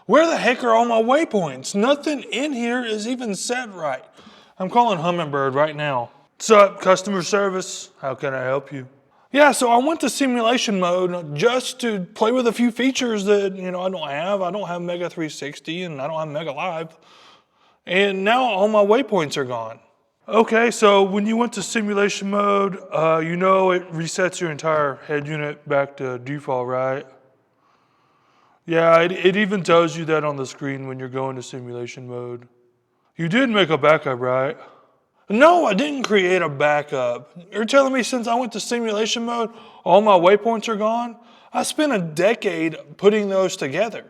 Where the heck are all my waypoints? Nothing in here is even set right. I'm calling Humminbird right now. What's up, customer service? How can I help you? Yeah, so I went to simulation mode just to play with a few features that, I don't have. I don't have Mega 360 and I don't have Mega Live. And now all my waypoints are gone. Okay, so when you went to simulation mode, it resets your entire head unit back to default, right? Yeah, it even tells you that on the screen when you're going to simulation mode. You did make a backup, right? No, I didn't create a backup. You're telling me since I went to simulation mode, all my waypoints are gone? I spent a decade putting those together.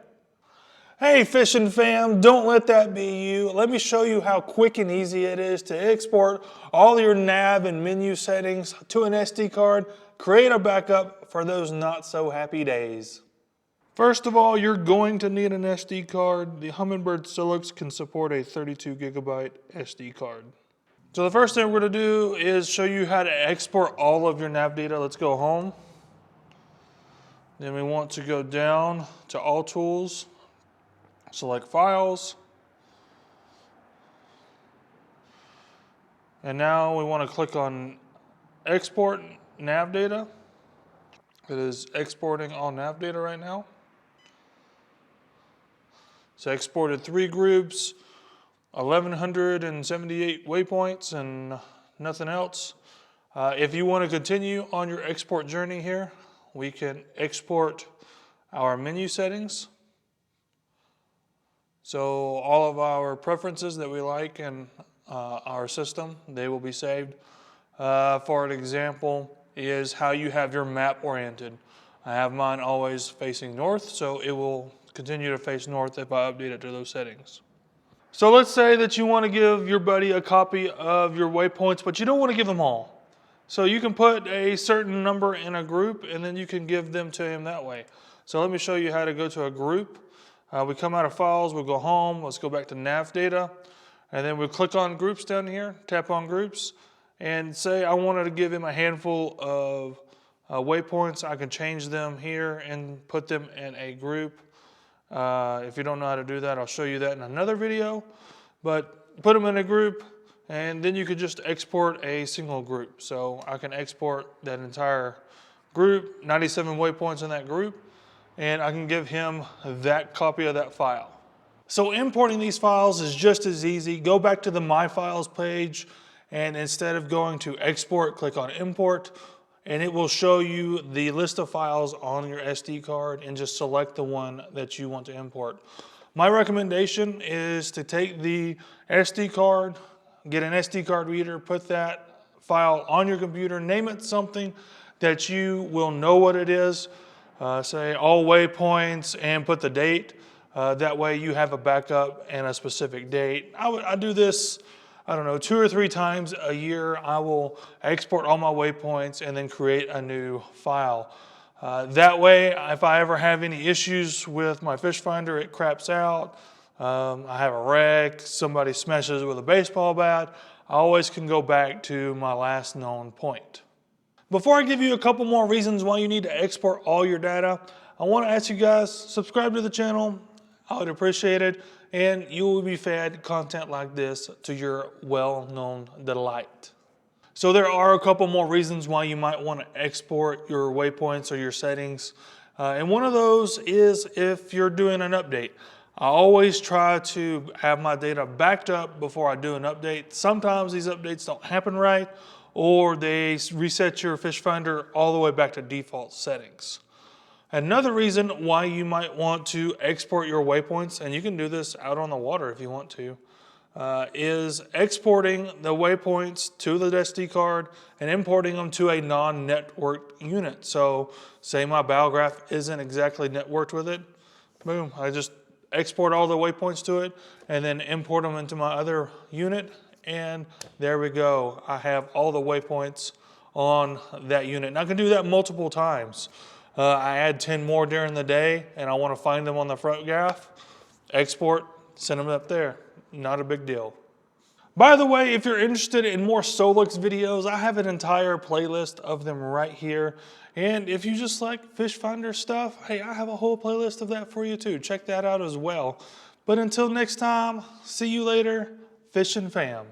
Hey, fishing fam, don't let that be you. Let me show you how quick and easy it is to export all your nav and menu settings to an SD card, create a backup for those not so happy days. First of all, you're going to need an SD card. The Humminbird Silux can support a 32 gigabyte SD card. So the first thing we're going to do is show you how to export all of your nav data. Let's go home. Then we want to go down to All Tools, select Files. And now we want to click on Export Nav Data. It is exporting all nav data right now. So exported 3 groups, 1,178 waypoints and nothing else. If you want to continue on your export journey here, we can export our menu settings. So all of our preferences that we like in our system, they will be saved. For an example is how you have your map oriented. I have mine always facing north, so it will continue to face north if I update it to those settings. So let's say that you want to give your buddy a copy of your waypoints, but you don't want to give them all. So you can put a certain number in a group and then you can give them to him that way. So let me show you how to go to a group. We come out of files, we'll go home, let's go back to nav data, and then we'll click on groups down here, tap on groups, and say I wanted to give him a handful of waypoints. I can change them here and put them in a group. If you don't know how to do that, I'll show you that in another video. But put them in a group, and then you could just export a single group. So I can export that entire group, 97 waypoints in that group, and I can give him that copy of that file. So importing these files is just as easy. Go back to the My Files page, and instead of going to Export, click on Import, and it will show you the list of files on your SD card and just select the one that you want to import. My recommendation is to take the SD card, get an SD card reader, put that file on your computer, name it something that you will know what it is, say all waypoints, and put the date. That way you have a backup and a specific date. I do this, 2 or 3 times a year. I will export all my waypoints and then create a new file. That way, if I ever have any issues with my fish finder, it craps out, I have a wreck, somebody smashes it with a baseball bat, I always can go back to my last known point. Before I give you a couple more reasons why you need to export all your data, I want to ask you guys, subscribe to the channel. I would appreciate it, and you will be fed content like this to your well-known delight. So there are a couple more reasons why you might want to export your waypoints or your settings. And one of those is if you're doing an update. I always try to have my data backed up before I do an update. Sometimes these updates don't happen right, or they reset your fish finder all the way back to default settings. Another reason why you might want to export your waypoints, and you can do this out on the water if you want to, is exporting the waypoints to the SD card and importing them to a non-networked unit. So say my bow graph isn't exactly networked with it, boom, I just export all the waypoints to it and then import them into my other unit, and there we go. I have all the waypoints on that unit. And I can do that multiple times. I add 10 more during the day and I want to find them on the front graph, export, send them up there. Not a big deal. By the way, if you're interested in more Solix videos, I have an entire playlist of them right here. And if you just like fish finder stuff, hey, I have a whole playlist of that for you too. Check that out as well. But until next time, see you later, Fishin' Fam.